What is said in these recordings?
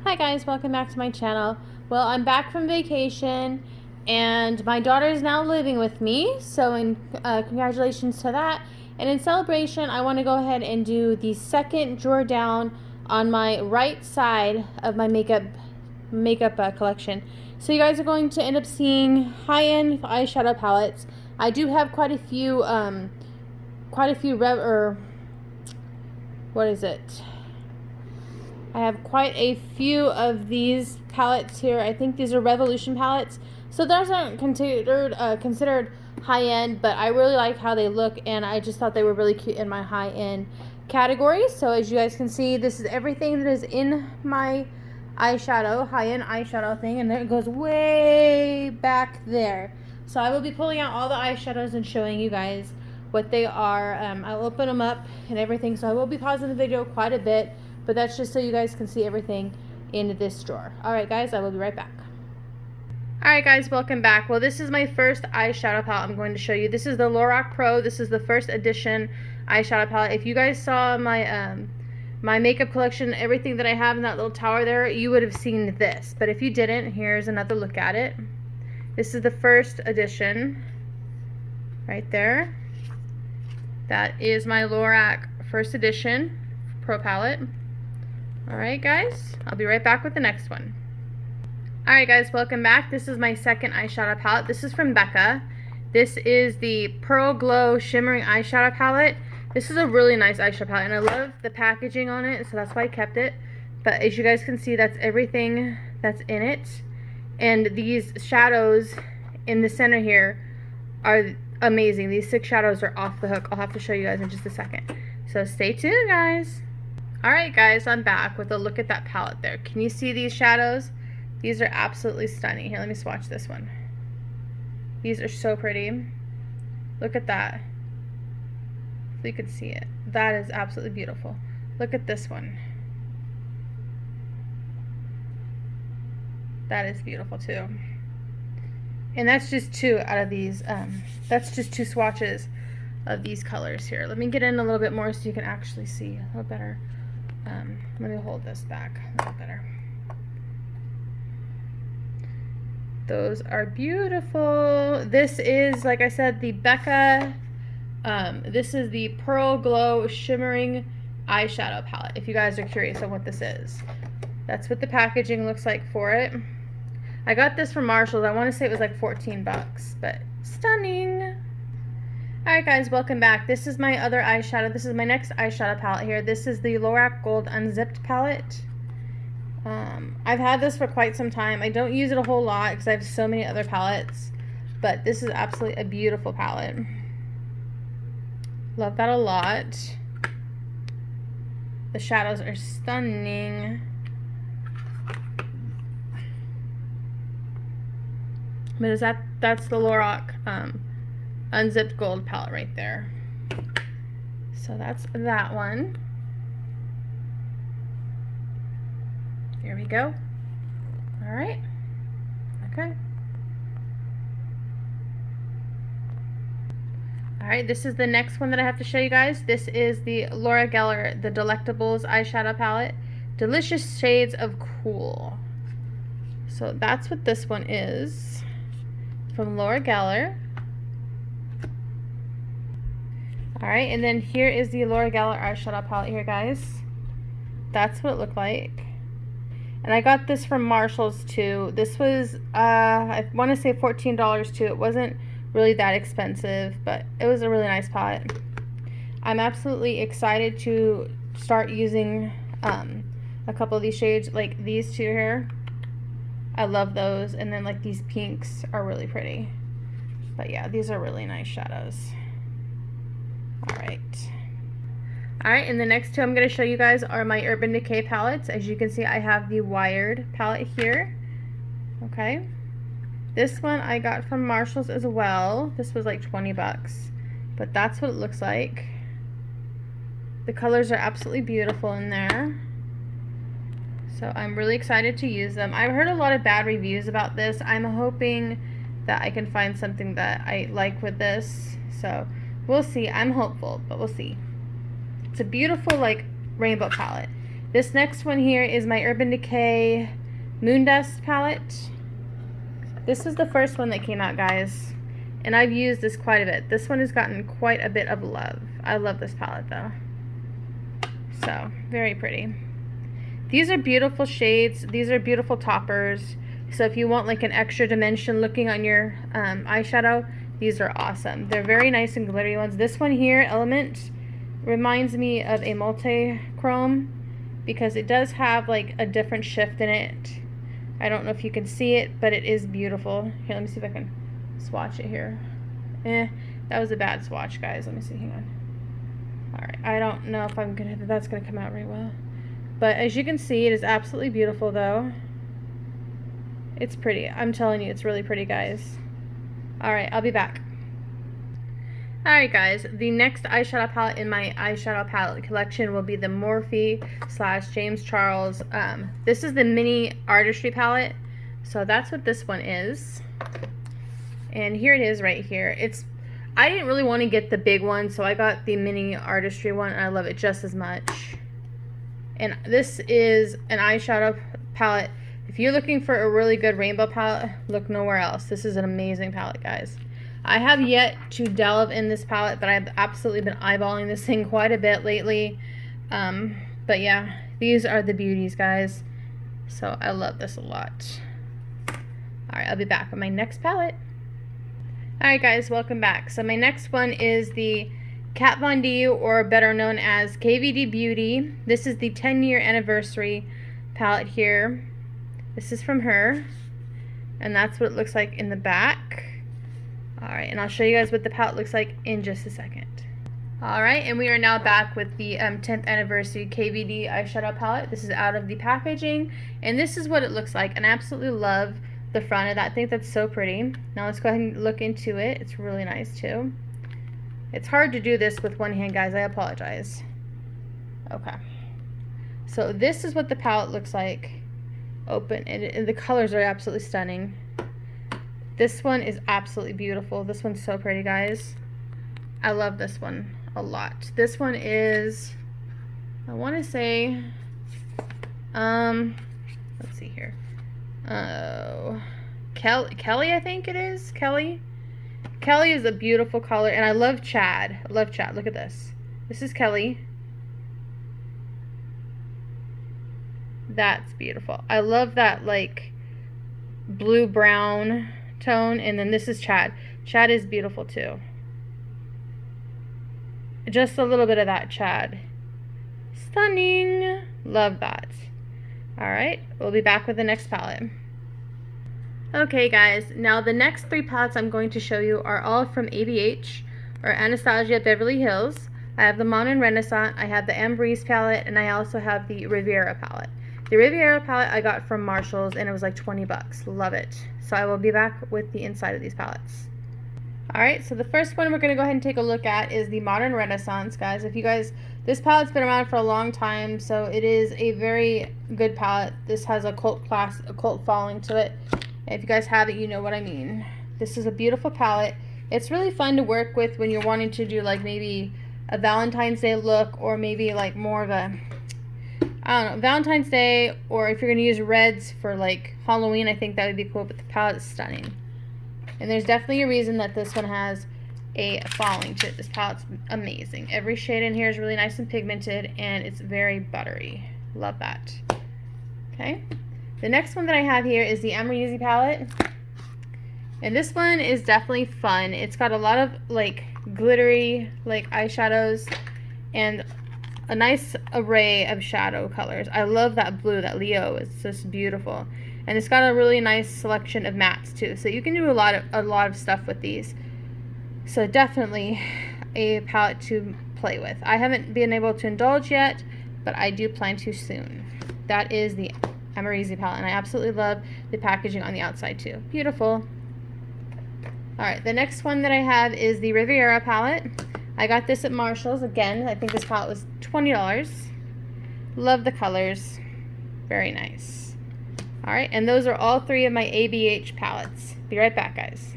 Hi guys, welcome back to my channel. Well, I'm back from vacation and my daughter is now living with me, so congratulations to that. And in celebration, I want to go ahead and do the second drawer down on my right side of my makeup collection. So you guys are going to end up seeing high-end eyeshadow palettes. I do have quite a few I have quite a few of these palettes here. I think these are Revolution palettes. So those aren't considered high-end, but I really like how they look, and I just thought they were really cute in my high-end category. So as you guys can see, this is everything that is in my eyeshadow, high-end eyeshadow thing, and it goes way back there. So I will be pulling out all the eyeshadows and showing you guys what they are. I'll open them up and everything, so I will be pausing the video quite a bit, but that's just so you guys can see everything in this drawer. Alright guys, I will be right back. Alright guys, welcome back. Well, this is my first eyeshadow palette I'm going to show you. This is the Lorac Pro. This is the first edition eyeshadow palette. If you guys saw my my makeup collection, everything that I have in that little tower there, you would have seen this. But if you didn't, here's another look at it. This is the first edition right there. That is my Lorac first edition Pro palette. Alright guys, I'll be right back with the next one. Alright guys, welcome back. This is my second eyeshadow palette. This is from Becca. This is the Pearl Glow Shimmering Eyeshadow Palette. This is a really nice eyeshadow palette, and I love the packaging on it, so that's why I kept it. But as you guys can see, that's everything that's in it. And these shadows in the center here are amazing. These 6 shadows are off the hook. I'll have to show you guys in just a second. So stay tuned, guys. Alright guys, I'm back with a look at that palette there. Can you see these shadows? These are absolutely stunning. Here, let me swatch this one. These are so pretty. Look at that. So you can see it. That is absolutely beautiful. Look at this one. That is beautiful too. And that's just 2 out of these. That's just 2 swatches of these colors here. Let me get in a little bit more so you can actually see a little better. Let me hold this back a little better. Those are beautiful. This is, like I said, the Becca. This is the Pearl Glow Shimmering Eyeshadow Palette, if you guys are curious on what this is. That's what the packaging looks like for it. I got this from Marshalls. I want to say it was like 14 bucks, but stunning. Alright guys, welcome back. This is my other eyeshadow. This is my next eyeshadow palette here. This is the Lorac Gold Unzipped palette. I've had this for quite some time. I don't use it a whole lot because I have so many other palettes, but this is absolutely a beautiful palette. Love that a lot. The shadows are stunning. But that's the Lorac Unzipped Gold palette right there. So that's that one. Here we go. All right. Okay. All right, this is the next one that I have to show you guys. This is the Laura Geller, the Delectables eyeshadow palette. Delicious Shades of Cool. So that's what this one is. From Laura Geller. Alright, and then here is the Laura Geller eyeshadow palette here, guys. That's what it looked like. And I got this from Marshalls too. This was, I want to say $14 too. It wasn't really that expensive, but it was a really nice palette. I'm absolutely excited to start using a couple of these shades, like these 2 here. I love those, and then like these pinks are really pretty. But yeah, these are really nice shadows. Alright, and the next 2 I'm going to show you guys are my Urban Decay palettes. As you can see, I have the Wired palette here. Okay, this one I got from Marshalls as well. This was like 20 bucks, but that's what it looks like. The colors are absolutely beautiful in there. So I'm really excited to use them. I've heard a lot of bad reviews about this. I'm hoping that I can find something that I like with this. So we'll see. I'm hopeful, but we'll see. It's a beautiful like rainbow palette. This next one here is my Urban Decay Moondust palette. This was the first one that came out, guys, and I've used this quite a bit. This one has gotten quite a bit of love. I love this palette though. So, very pretty. These are beautiful shades. These are beautiful toppers. So if you want like an extra dimension looking on your eyeshadow, these are awesome. They're very nice and glittery ones. This one here, Element, reminds me of a multi-chrome because it does have like a different shift in it. I don't know if you can see it, but it is beautiful. Here, let me see if I can swatch it here. That was a bad swatch, guys. Let me see, hang on. Alright, I don't know if that's gonna come out very well. But as you can see, it is absolutely beautiful though. It's pretty. I'm telling you, it's really pretty, guys. Alright, I'll be back. Alright guys, the next eyeshadow palette in my eyeshadow palette collection will be the Morphe / James Charles. This is the mini artistry palette. So that's what this one is. And here it is right here. I didn't really want to get the big one, so I got the mini artistry one, and I love it just as much. And this is an eyeshadow palette. If you're looking for a really good rainbow palette, look nowhere else. This is an amazing palette, guys. I have yet to delve in this palette, but I've absolutely been eyeballing this thing quite a bit lately. But yeah, these are the beauties, guys. So I love this a lot. Alright, I'll be back with my next palette. Alright guys, welcome back. So my next one is the Kat Von D, or better known as KVD Beauty. This is the 10-year anniversary palette here. This is from her, and that's what it looks like in the back. Alright, and I'll show you guys what the palette looks like in just a second. Alright, and we are now back with the 10th anniversary KVD eyeshadow palette. This is out of the packaging, and this is what it looks like, and I absolutely love the front of that. I think that's so pretty. Now let's go ahead and look into it. It's really nice too. It's hard to do this with one hand, guys. I apologize. Okay. So this is what the palette looks like. Open, and the colors are absolutely stunning. This one is absolutely beautiful. This one's so pretty, guys. I love this one a lot. This one is, I want to say, let's see here. Kelly, I think it is. Kelly is a beautiful color, and I love Chad. I love Chad. Look at this. This is Kelly. That's beautiful. I love that like blue-brown tone, and then this is Chad. Chad is beautiful too. Just a little bit of that Chad. Stunning. Love that. Alright, we'll be back with the next palette. Okay guys, now the next 3 palettes I'm going to show you are all from ABH, or Anastasia Beverly Hills. I have the Modern Renaissance, I have the Ambergris palette, and I also have the Riviera palette. The Riviera palette I got from Marshall's, and it was like 20 bucks. Love it. So I will be back with the inside of these palettes. Alright, so the first one we're going to go ahead and take a look at is the Modern Renaissance, guys. This palette's been around for a long time, so it is a very good palette. This has a cult following to it. If you guys have it, you know what I mean. This is a beautiful palette. It's really fun to work with when you're wanting to do like maybe a Valentine's Day look, or maybe like more of a, I don't know, Valentine's Day, or if you're going to use reds for like Halloween, I think that would be cool, but the palette is stunning. And there's definitely a reason that this one has a following to it. This palette's amazing. Every shade in here is really nice and pigmented, and it's very buttery. Love that. Okay. The next one that I have here is the Ambergris palette. And this one is definitely fun. It's got a lot of like glittery like eyeshadows and a nice array of shadow colors. I love that blue, that Leo. It's just beautiful. And it's got a really nice selection of mattes too. So you can do a lot of stuff with these. So definitely a palette to play with. I haven't been able to indulge yet, but I do plan to soon. That is the Ambergris palette, and I absolutely love the packaging on the outside too. Beautiful. Alright, the next one that I have is the Riviera palette. I got this at Marshall's. Again, I think this palette was $20. Love the colors. Very nice. Alright, and those are all 3 of my ABH palettes. Be right back, guys.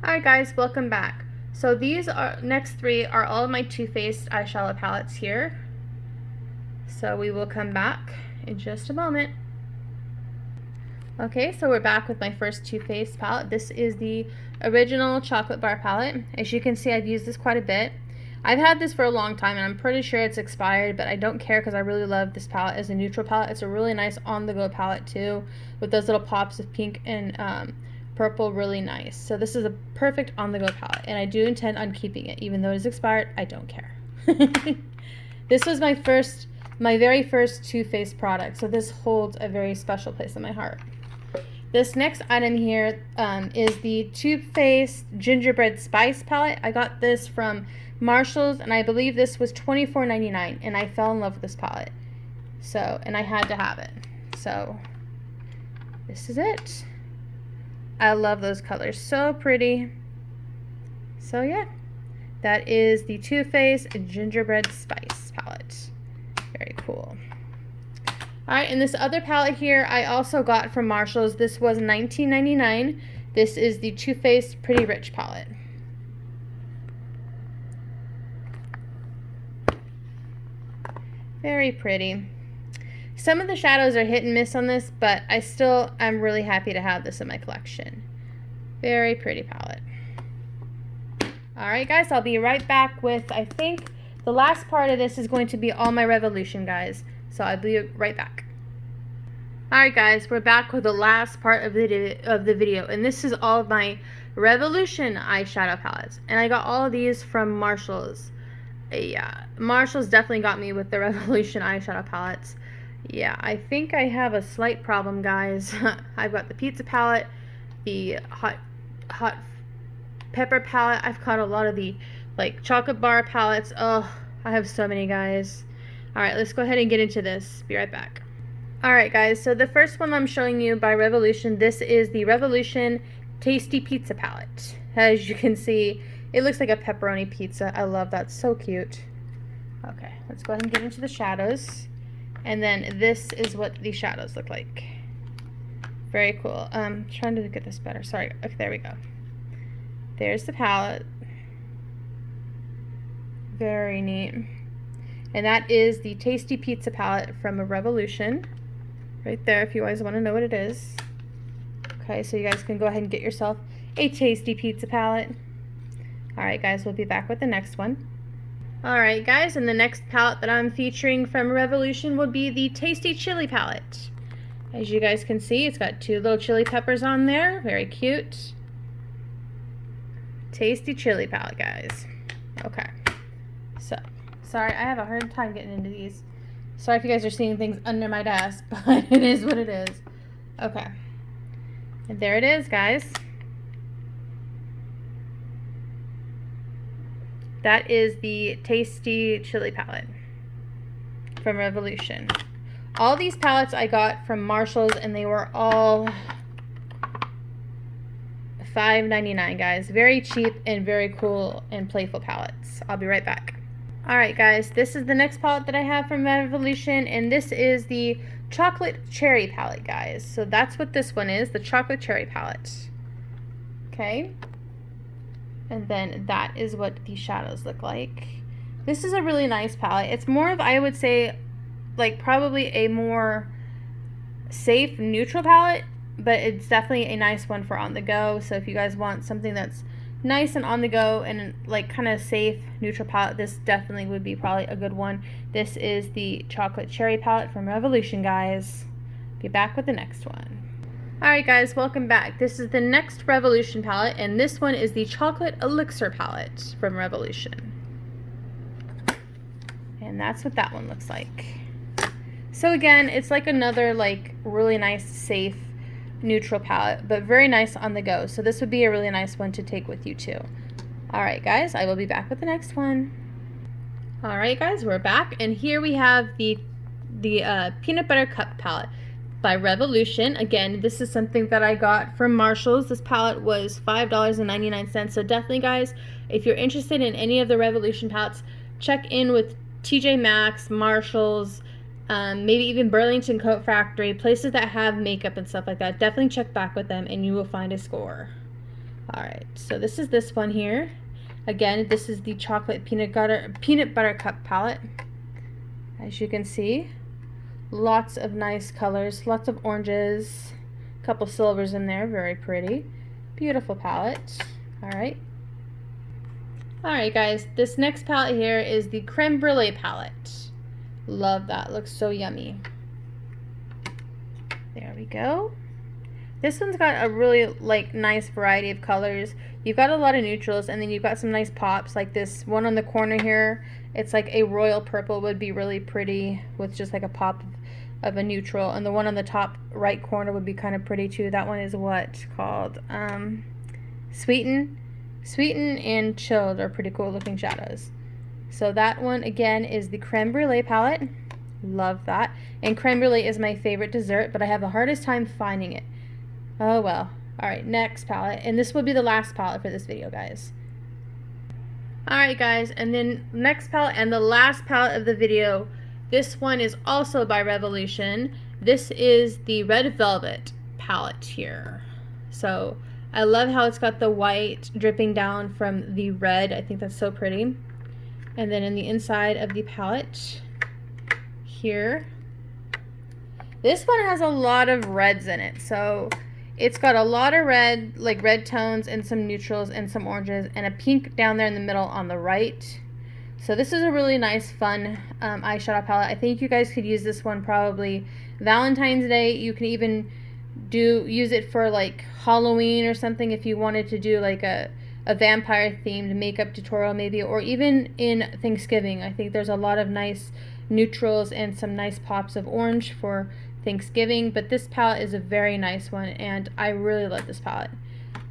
Alright guys, welcome back. So these next 3 are all of my Too Faced eyeshadow palettes here. So we will come back in just a moment. Okay, so we're back with my first Too Faced palette. This is the original chocolate bar palette. As you can see, I've used this quite a bit. I've had this for a long time and I'm pretty sure it's expired, but I don't care because I really love this palette as a neutral palette. It's a really nice on-the-go palette too, with those little pops of pink and purple, really nice. So this is a perfect on-the-go palette, and I do intend on keeping it. Even though it is expired, I don't care. This was my very first Too Faced product, so this holds a very special place in my heart. This next item here is the Too Faced Gingerbread Spice palette. I got this from Marshall's, and I believe this was $24.99, and I fell in love with this palette. So, and I had to have it. So, this is it. I love those colors. So pretty. So, yeah. That is the Too Faced Gingerbread Spice palette. Very cool. Alright, and this other palette here I also got from Marshall's. This was $19.99. This is the Too Faced Pretty Rich palette. Very pretty. Some of the shadows are hit and miss on this, but I'm really happy to have this in my collection. Very pretty palette. Alright guys, I'll be right back with, I think, the last part of this is going to be all my Revolution, guys. So I'll be right back. Alright guys, we're back with the last part of the video, and this is all of my Revolution eyeshadow palettes. And I got all of these from Marshall's. Yeah, Marshall's definitely got me with the Revolution eyeshadow palettes. Yeah, I think I have a slight problem, guys. I've got the pizza palette, the hot pepper palette. I've got a lot of the chocolate bar palettes. Oh, I have so many, guys. Alright, let's go ahead and get into this. Be right back. Alright guys, so the first one I'm showing you by Revolution, this is the Revolution Tasty Pizza palette. As you can see, it looks like a pepperoni pizza. I love that. So cute. Okay, let's go ahead and get into the shadows. And then this is what the shadows look like. Very cool. Trying to get this better. Sorry. Okay, there we go. There's the palette. Very neat. And that is the Tasty Pizza palette from a Revolution. Right there, if you guys want to know what it is. Okay, so you guys can go ahead and get yourself a Tasty Pizza palette. Alright guys, we'll be back with the next one. Alright guys, and the next palette that I'm featuring from Revolution will be the Tasty Chili palette. As you guys can see, it's got 2 little chili peppers on there. Very cute. Tasty Chili palette, guys. Okay. So, sorry, I have a hard time getting into these. Sorry if you guys are seeing things under my desk, but it is what it is. Okay. And there it is, guys. That is the Tasty Chili palette from Revolution. All these palettes I got from Marshall's, and they were all $5.99, guys. Very cheap and very cool and playful palettes. I'll be right back. Alright guys, this is the next palette that I have from Revolution, and this is the Chocolate Cherry palette, guys. So that's what this one is, the Chocolate Cherry palette. Okay. And then that is what the shadows look like. This is a really nice palette. It's more of, I would say, probably a more safe, neutral palette, but it's definitely a nice one for on the go. So if you guys want something that's nice and on the go and kind of safe, neutral palette, this definitely would be probably a good one. This is the Chocolate Cherry palette from Revolution, guys. Be back with the next one. Alright guys, welcome back. This is the next Revolution palette, and this one is the Chocolate Elixir palette from Revolution. And that's what that one looks like. So again, it's like another really nice, safe, neutral palette, but very nice on the go. So this would be a really nice one to take with you too. Alright guys, I will be back with the next one. Alright guys, we're back, and here we have the Peanut Butter Cup palette by Revolution. Again, this is something that I got from Marshall's. This palette was $5.99, so definitely guys, if you're interested in any of the Revolution palettes, check in with TJ Maxx, Marshall's, maybe even Burlington Coat Factory, places that have makeup and stuff like that. Definitely check back with them and you will find a score. Alright, so this is this one here. Again, this is the Chocolate Peanut Butter Cup palette. As you can see, lots of nice colors, lots of oranges, a couple silvers in there, very pretty. Beautiful palette. Alright. Alright guys, this next palette here is the Creme Brulee palette. Love that, looks so yummy. There we go. This one's got a really like nice variety of colors. You've got a lot of neutrals, and then you've got some nice pops, like this one on the corner here. It's like a royal purple, would be really pretty with just like a pop of a neutral, and the one on the top right corner would be kind of pretty too. That one is what called Sweeten and Chilled are pretty cool looking shadows. So that one again is the Creme Brulee palette. Love that. And creme brulee is my favorite dessert, but I have the hardest time finding it. Oh well. Alright, next palette. And this will be the last palette for this video, guys. Alright guys, and then next palette and the last palette of the video. This one is also by Revolution. This is the Red Velvet palette here. So I love how it's got the white dripping down from the red. I think that's so pretty. And then in the inside of the palette here, this one has a lot of reds in it. So it's got a lot of red, like red tones and some neutrals and some oranges and a pink down there in the middle on the right. So this is a really nice, fun eyeshadow palette. I think you guys could use this one probably Valentine's Day. You can even use it for like Halloween or something if you wanted to do like a vampire themed makeup tutorial maybe, or even in Thanksgiving. I think there's a lot of nice neutrals and some nice pops of orange for Thanksgiving, but this palette is a very nice one and I really love this palette.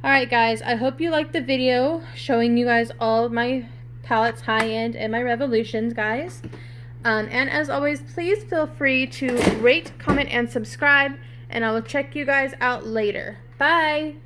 Alright guys, I hope you liked the video showing you guys all of my palettes, high-end and my Revolutions, guys. And as always, please feel free to rate, comment, and subscribe, and I will check you guys out later. Bye!